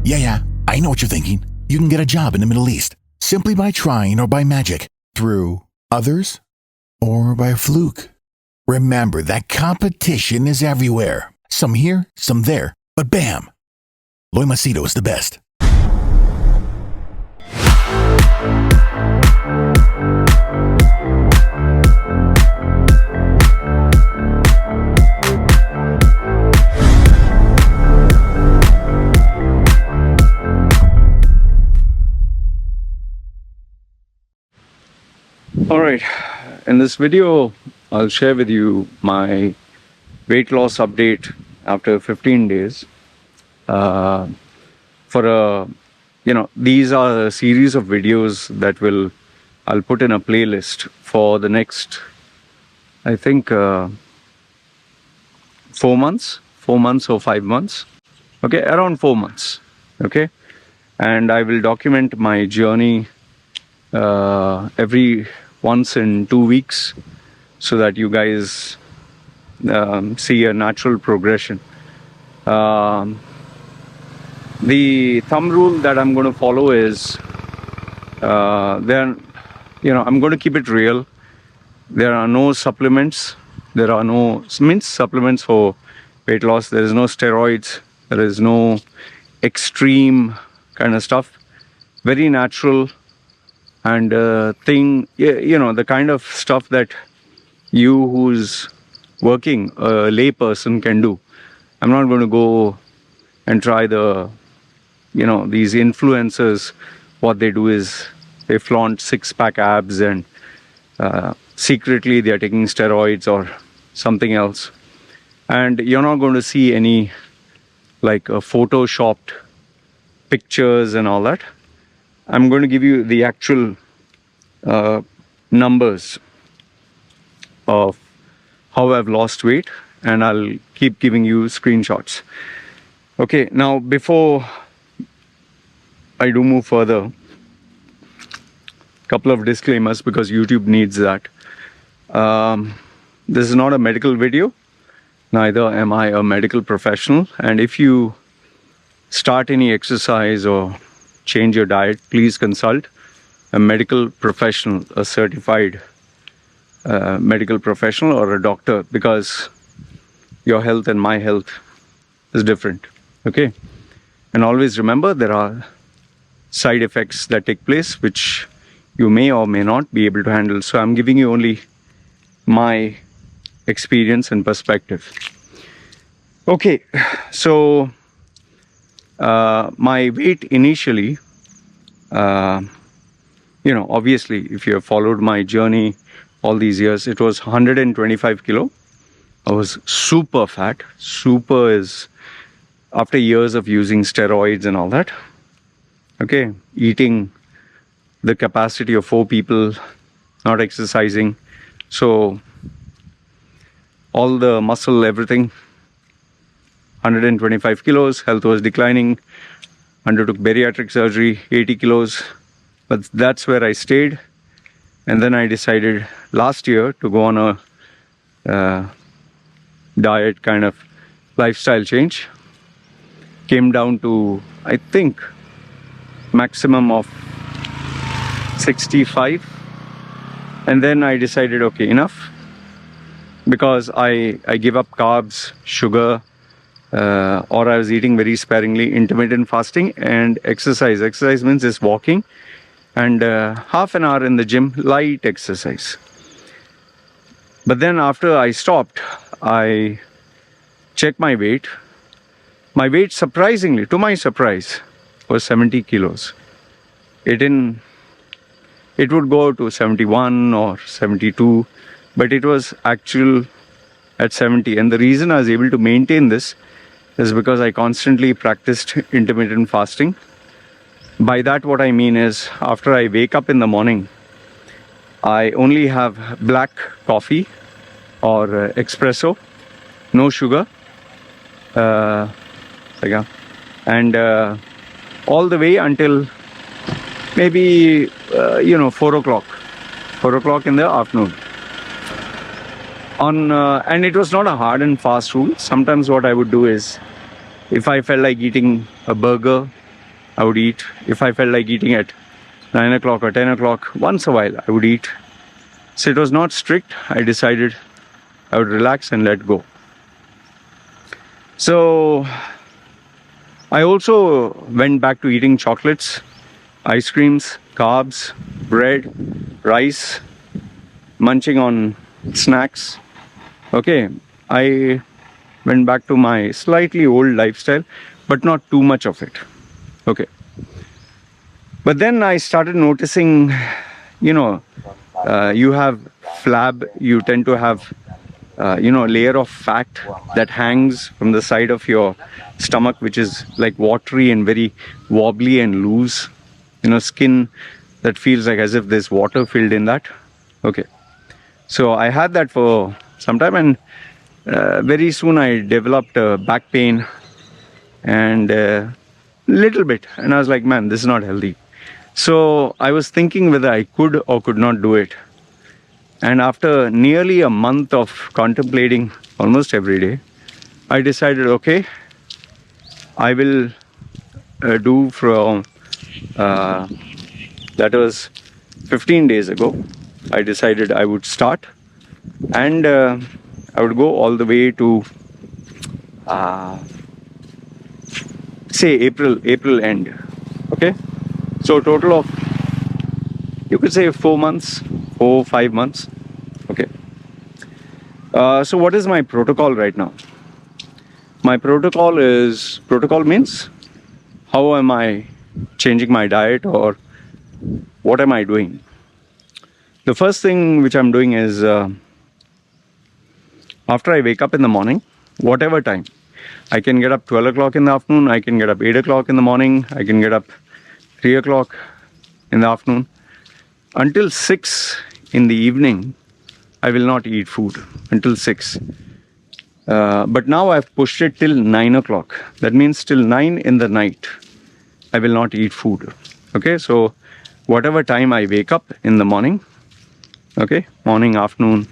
Yeah, I know what you're thinking. You can get a job in the Middle East simply by trying or by magic, through others or by fluke. Remember that competition is everywhere. Some here, some there, but bam! Loy Machedo is the best. Alright, in this video I'll share with you my weight loss update after 15 days. These are a series of videos that I'll put in a playlist for the next, I think, 4 months or 5 months. Okay, around 4 months. Okay, and I will document my journey every once in 2 weeks, so that you guys see a natural progression. The thumb rule that I'm going to follow is I'm going to keep it real. There are no supplements. There are no supplements for weight loss. There is no steroids. There is no extreme kind of stuff. Very natural. And the kind of stuff that you who's working, a lay person, can do. I'm not going to go and try these influencers. What they do is they flaunt six-pack abs and secretly they're taking steroids or something else. And you're not going to see any photoshopped pictures and all that. I'm going to give you the actual numbers of how I've lost weight, and I'll keep giving you screenshots. Okay, now before I do move further, couple of disclaimers because YouTube needs that. This is not a medical video, neither am I a medical professional, and if you start any exercise or change your diet, please consult a medical professional, a certified medical professional or a doctor, because your health and my health is different. Okay, and always remember there are side effects that take place which you may or may not be able to handle. So I'm giving you only my experience and perspective. Okay, so my weight initially, obviously if you have followed my journey all these years, it was 125 kilo. I was super fat. Super is after years of using steroids and all that. Okay, eating the capacity of 4 people, not exercising. So all the muscle, everything, 125 kilos, health was declining, undertook bariatric surgery, 80 kilos. But that's where I stayed. And then I decided last year to go on a diet kind of lifestyle change. Came down to, I think, maximum of 65. And then I decided, okay, enough. Because I give up carbs, sugar, or I was eating very sparingly, intermittent fasting, and exercise. Exercise means just walking and half an hour in the gym, light exercise. But then after I stopped, I checked my weight. My weight, surprisingly, to my surprise, was 70 kilos. It would go to 71 or 72, but it was actual at 70. And the reason I was able to maintain this is because I constantly practiced intermittent fasting. By that, what I mean is, after I wake up in the morning, I only have black coffee or espresso, no sugar, and all the way until maybe 4 o'clock in the afternoon. And it was not a hard and fast rule. Sometimes what I would do is, if I felt like eating a burger I would eat. If I felt like eating at 9 o'clock or 10 o'clock, once a while I would eat. So it was not strict. I decided I would relax and let go. So I also went back to eating chocolates, ice creams, carbs, bread, rice, munching on snacks. Okay, I went back to my slightly old lifestyle, but not too much of it. Okay. But then I started noticing, you have flab, you tend to have, a layer of fat that hangs from the side of your stomach, which is like watery and very wobbly and loose. Skin that feels like as if there's water filled in that. Okay. So I had that for some time, and very soon I developed back pain and little bit, and I was like, man, this is not healthy. So I was thinking whether I could or could not do it. And after nearly a month of contemplating almost every day, I decided, okay, I will do from that was 15 days ago. I decided I would start, and I would go all the way to say April end. Okay, so total of, you could say, 4 months, 5 months. Okay. So what is my protocol right now? My protocol means how am I changing my diet, or what am I doing? The first thing which I'm doing is, after I wake up in the morning, whatever time, I can get up 12 o'clock in the afternoon, I can get up 8 o'clock in the morning, I can get up 3 o'clock in the afternoon. Until 6 in the evening, I will not eat food until 6. But now I've pushed it till 9 o'clock. That means till 9 in the night, I will not eat food. Okay, so whatever time I wake up in the morning, okay, morning, afternoon,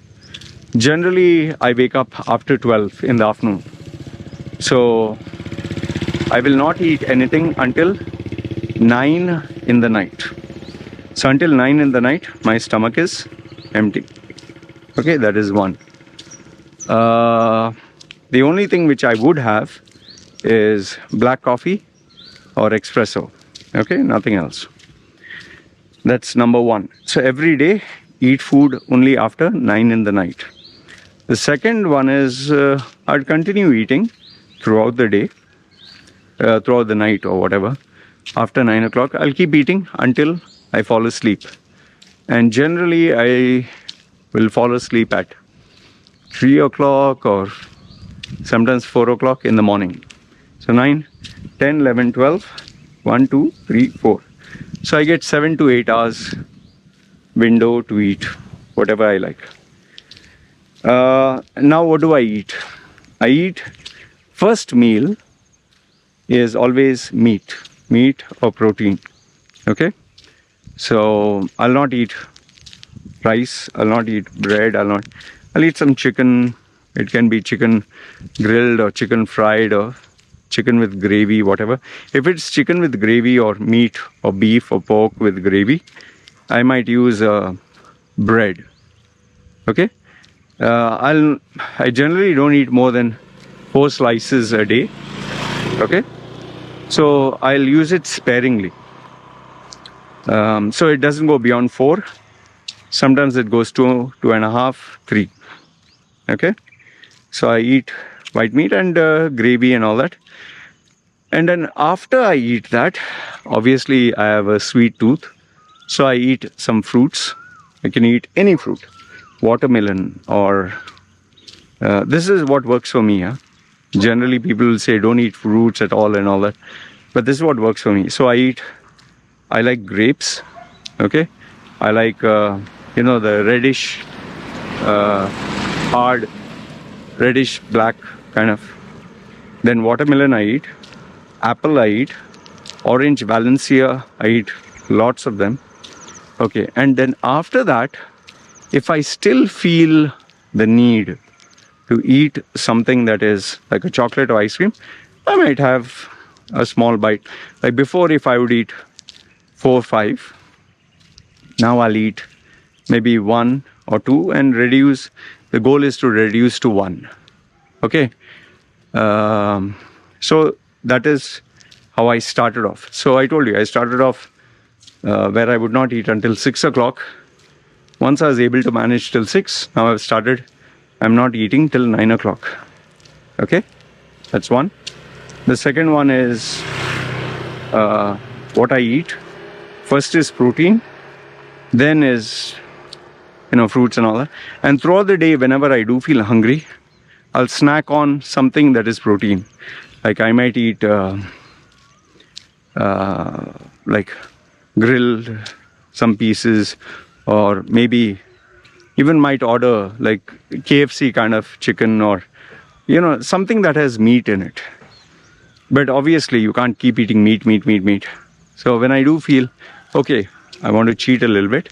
generally I wake up after 12 in the afternoon. So I will not eat anything until 9 in the night. So until 9 in the night, my stomach is empty. Okay, that is one. The only thing which I would have is black coffee or espresso. Okay, nothing else. That's number one. So every day, eat food only after 9 in the night. The second one is, I'd continue eating throughout the day, throughout the night or whatever. After 9 o'clock, I'll keep eating until I fall asleep. And generally, I will fall asleep at 3 o'clock or sometimes 4 o'clock in the morning. So 9, 10, 11, 12, 1, 2, 3, 4. So I get 7 to 8 hours window to eat whatever I like. Now what do I eat? I eat, first meal is always meat or protein. Okay, so I'll not eat rice, I'll not eat bread, I'll eat some chicken. It can be chicken grilled or chicken fried or chicken with gravy, whatever. If it's chicken with gravy or meat or beef or pork with gravy, I might use bread. Okay, I generally don't eat more than 4 slices a day. Okay, so I'll use it sparingly. So it doesn't go beyond 4. Sometimes it goes to 2.5, 3. Okay, so I eat white meat and gravy and all that. And then after I eat that, obviously I have a sweet tooth, so I eat some fruits. I can eat any fruit, watermelon, or this is what works for me. Generally people will say don't eat fruits at all and all that, but this is what works for me. So I like grapes. Okay, I like the reddish, hard reddish black kind of. Then watermelon I eat, apple I eat, orange Valencia I eat lots of them. Okay, and then after that, if I still feel the need to eat something that is like a chocolate or ice cream, I might have a small bite. Like before, if I would eat 4 or 5, now I'll eat maybe 1 or 2 and reduce. The goal is to reduce to 1. Okay. So that is how I started off. So I told you, I started off where I would not eat until 6 o'clock. Once I was able to manage till 6, now I've started, I'm not eating till 9 o'clock. Okay, that's one. The second one is what I eat. First is protein, then is, fruits and all that. And throughout the day, whenever I do feel hungry, I'll snack on something that is protein. Like I might eat like grilled some pieces, or maybe even might order like KFC kind of chicken, or something that has meat in it. But obviously you can't keep eating meat. So when I do feel okay, I want to cheat a little bit,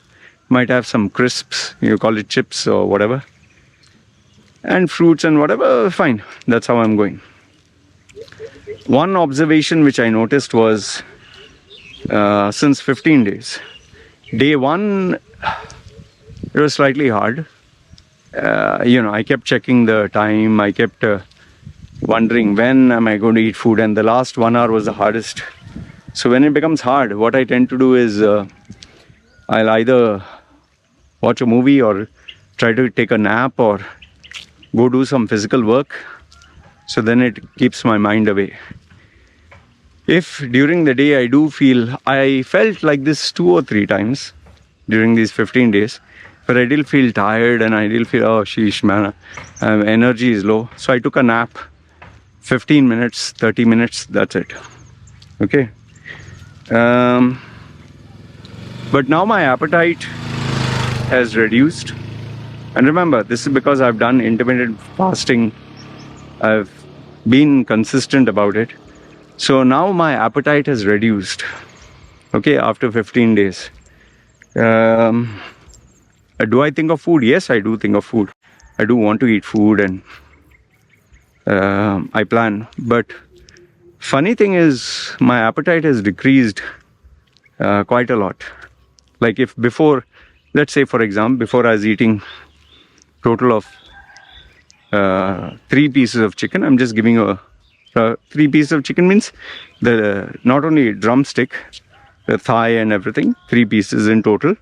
might have some crisps, you call it chips or whatever, and fruits and whatever, fine. That's how I'm going. One observation which I noticed was since 15 days. Day 1, it was slightly hard. I kept checking the time. I kept wondering when am I going to eat food, and the last 1 hour was the hardest. So when it becomes hard, what I tend to do is I'll either watch a movie or try to take a nap or go do some physical work. So then it keeps my mind away. If during the day I felt like this 2 or 3 times during these 15 days, but I did feel tired and I did feel, oh sheesh man, energy is low. So I took a nap, 15 minutes, 30 minutes, that's it. Okay. But now my appetite has reduced. And remember, this is because I've done intermittent fasting. I've been consistent about it. So now my appetite has reduced. Okay, after 15 days. Do I think of food? Yes, I do think of food. I do want to eat food, and I plan. But funny thing is, my appetite has decreased quite a lot. Like if before, let's say for example, before I was eating total of 3 pieces of chicken. I'm just giving a 3 pieces of chicken means the not only drumstick, the thigh and everything, 3 pieces in total.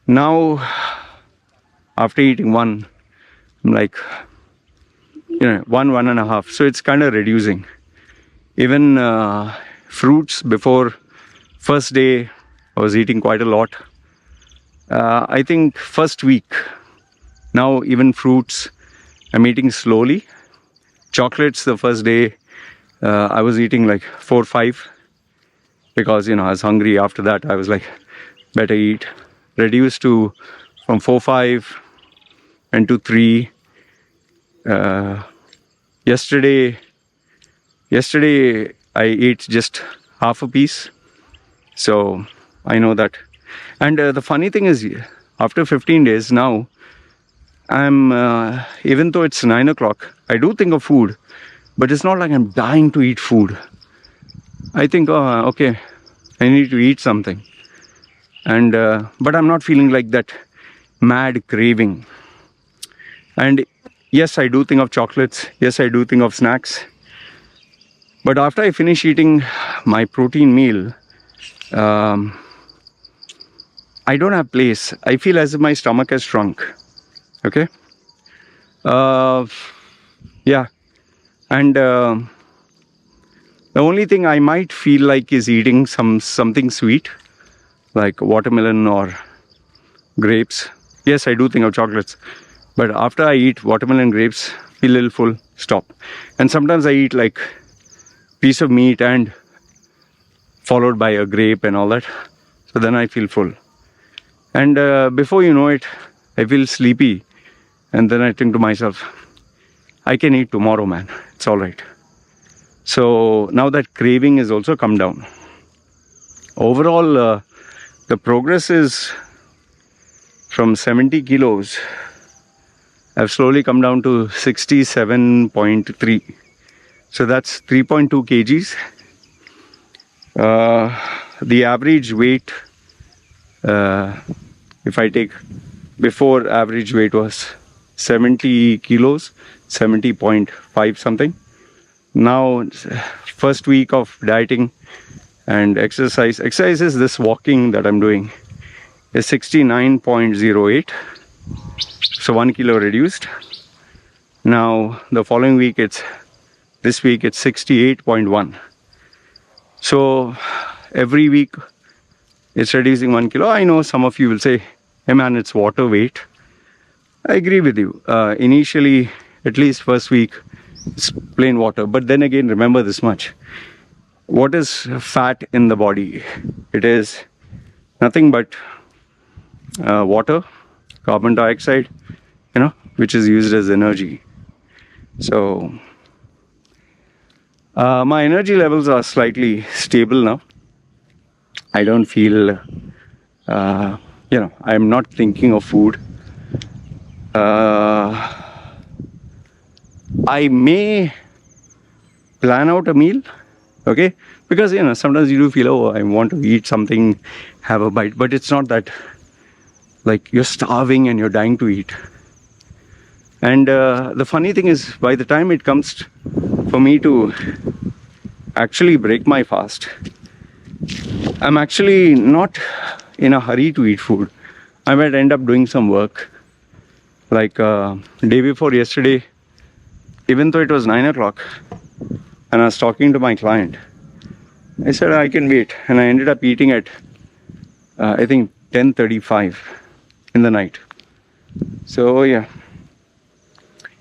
Now, after eating 1, I'm like, 1.5. So it's kind of reducing. Even fruits, before first day, I was eating quite a lot. I think first week, now even fruits, I'm eating slowly. Chocolates, the first day, I was eating like 4 or 5 because, I was hungry. After that, I was like, better eat. Reduced to from 4 or 5 and to 3. Yesterday I ate just half a piece. So I know that. And the funny thing is, after 15 days now, I'm even though it's 9 o'clock, I do think of food, but it's not like I'm dying to eat food. I think, okay, I need to eat something, and but I'm not feeling like that mad craving. And yes, I do think of chocolates. Yes, I do think of snacks. But after I finish eating my protein meal, I don't have place. I feel as if my stomach has shrunk. Okay. Yeah. And the only thing I might feel like is eating something sweet, like watermelon or grapes. Yes, I do think of chocolates. But after I eat watermelon, grapes, feel a little full, stop. And sometimes I eat like piece of meat and followed by a grape and all that. So then I feel full. And before you know it, I feel sleepy. And then I think to myself, I can eat tomorrow, man. It's all right. So now that craving has also come down. Overall, the progress is from 70 kilos. I've slowly come down to 67.3. So that's 3.2 kgs The average weight, if I take before, average weight was 70 kilos, 70.5 something. Now, first week of dieting and exercise is this walking that I'm doing, is 69.08. So 1 kilo reduced. Now the following week, this week it's 68.1. So every week it's reducing 1 kilo. I know some of you will say, hey man, it's water weight. I agree with you. Initially, at least first week, it's plain water. But then again, remember this much. What is fat in the body? It is nothing but water, carbon dioxide, which is used as energy. So my energy levels are slightly stable now. I don't feel, I'm not thinking of food. I may plan out a meal, okay? Because, sometimes you do feel, oh, I want to eat something, have a bite. But it's not that, like, you're starving and you're dying to eat. And the funny thing is, by the time it comes for me to actually break my fast, I'm actually not in a hurry to eat food. I might end up doing some work. Like day before yesterday, even though it was 9 o'clock and I was talking to my client, I said I can wait, and I ended up eating at I think 10:35 in the night. So yeah.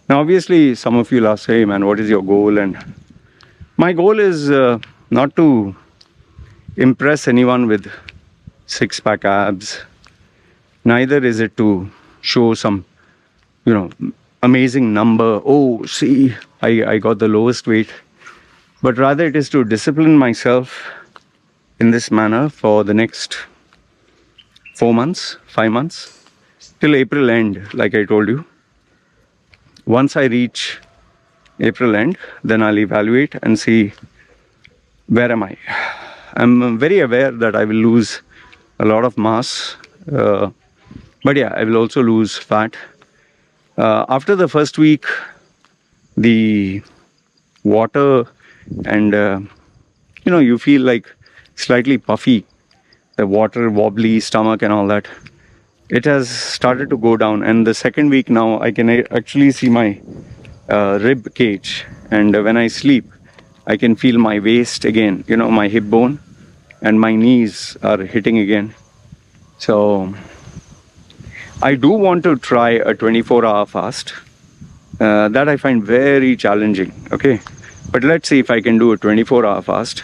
Now obviously some of you will ask, hey man, what is your goal? And my goal is not to impress anyone with six-pack abs. Neither is it to show some amazing number. Oh, see, I got the lowest weight. But rather it is to discipline myself in this manner for the next 4 months, 5 months, till April end, like I told you. Once I reach April end, then I'll evaluate and see where am I. I'm very aware that I will lose a lot of mass. But yeah, I will also lose fat. After the first week, the water and you feel like slightly puffy, the water wobbly stomach and all that, it has started to go down. And the second week now, I can actually see my rib cage, and when I sleep, I can feel my waist again, my hip bone, and my knees are hitting again. So I do want to try a 24-hour fast. That I find very challenging, okay? But let's see if I can do a 24-hour fast.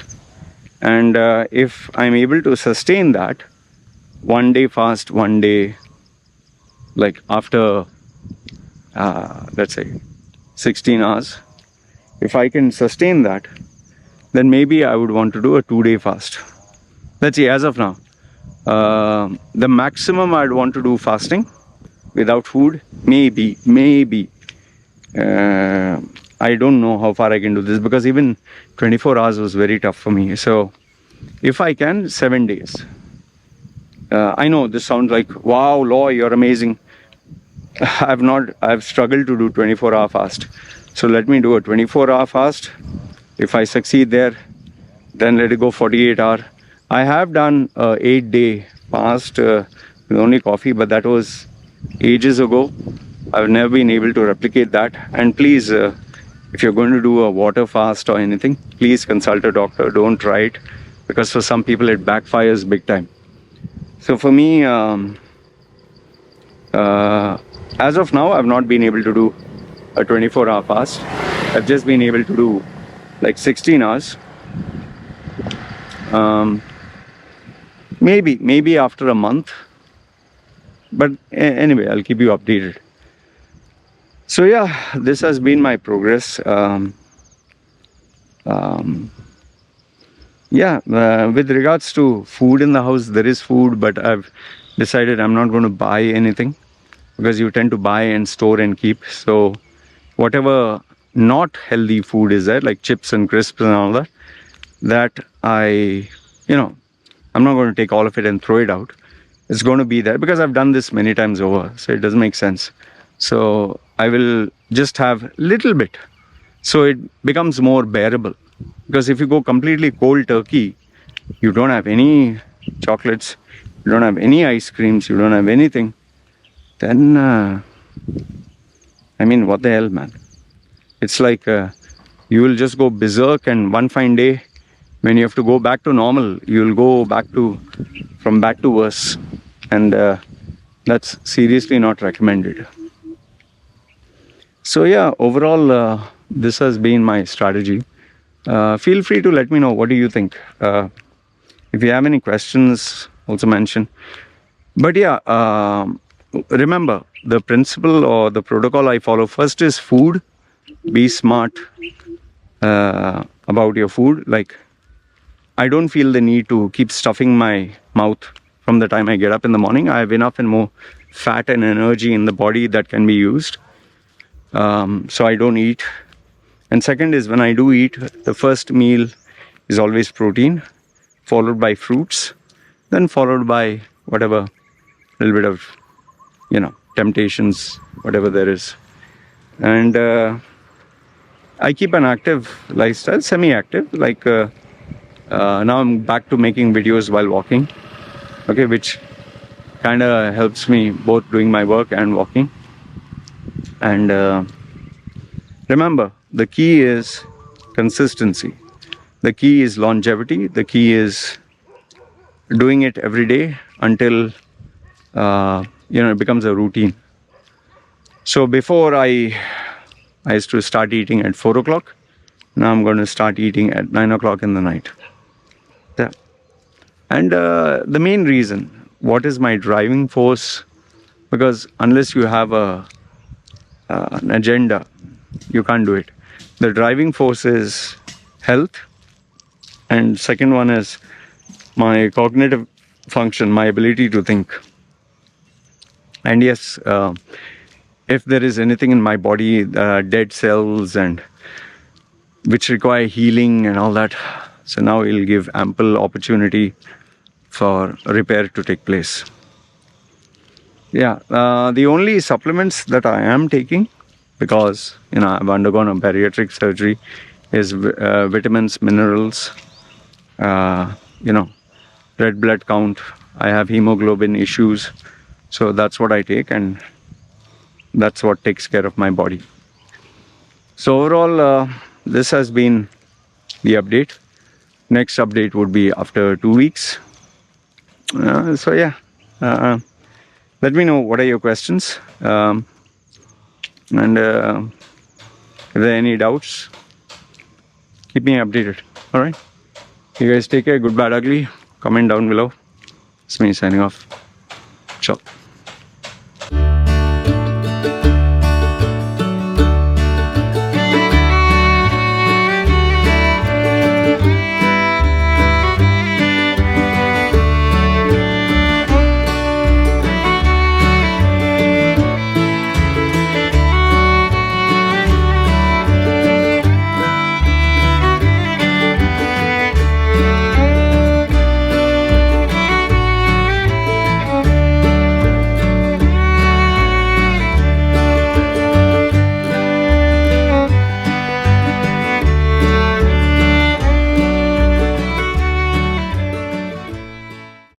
And if I'm able to sustain that, 1 day fast, 1 day, like after, let's say, 16 hours, if I can sustain that, then maybe I would want to do a 2-day fast. Let's see, as of now, the maximum I'd want to do fasting without food, maybe. I don't know how far I can do this, because even 24 hours was very tough for me. So if I can, 7 days. I know this sounds like, wow, Loy, you're amazing. I've struggled to do 24-hour fast. So let me do a 24-hour fast. If I succeed there, then let it go 48-hour. I have done a 8-day fast with only coffee, but that was ages ago. I've never been able to replicate that. And please, if you're going to do a water fast or anything, please consult a doctor. Don't try it, because for some people it backfires big time. So for me, as of now, I've not been able to do a 24-hour fast. I've just been able to do like 16 hours. Maybe after a month. But anyway, I'll keep you updated. So yeah, this has been my progress. With regards to food in the house, there is food, but I've decided I'm not going to buy anything, because you tend to buy and store and keep. So whatever not healthy food is there, like chips and crisps and all that, that I I'm not going to take all of it and throw it out. It's going to be there because I've done this many times over, so it doesn't make sense. So I will just have little bit, so it becomes more bearable. Because if you go completely cold turkey, you don't have any chocolates, you don't have any ice creams, you don't have anything, then what the hell, man? It's like you will just go berserk, and one fine day when you have to go back to normal, you will go from bad to worse, and that's seriously not recommended. So yeah, overall, this has been my strategy. Feel free to let me know, what do you think? If you have any questions, also mention. But yeah, remember, the principle or the protocol I follow first is food. Be smart about your food. Like, I don't feel the need to keep stuffing my mouth from the time I get up in the morning. I have enough and more fat and energy in the body that can be used. So I don't eat. And second is, when I do eat, the first meal is always protein, followed by fruits, then followed by whatever little bit of, temptations, whatever there is. And I keep an active lifestyle, semi-active, like now I'm back to making videos while walking, okay, which kind of helps me both doing my work and walking. And remember, the key is consistency. The key is longevity. The key is doing it every day until it becomes a routine. So before I used to start eating at 4 o'clock. Now I'm going to start eating at 9 o'clock in the night. Yeah. And the main reason, what is my driving force? Because unless you have an agenda, you can't do it. The driving force is health, and second one is my cognitive function, my ability to think. And yes, if there is anything in my body, dead cells and which require healing and all that, so now it'll give ample opportunity for repair to take place. Yeah, the only supplements that I am taking, because I've undergone a bariatric surgery, is vitamins, minerals, red blood count. I have hemoglobin issues, so that's what I take, and that's what takes care of my body. So overall, this has been the update. Next update would be after 2 weeks. So yeah, let me know what are your questions, and if there are any doubts, keep me updated. All right, you guys take care. Good, bad, ugly. Comment down below. It's me signing off. Ciao.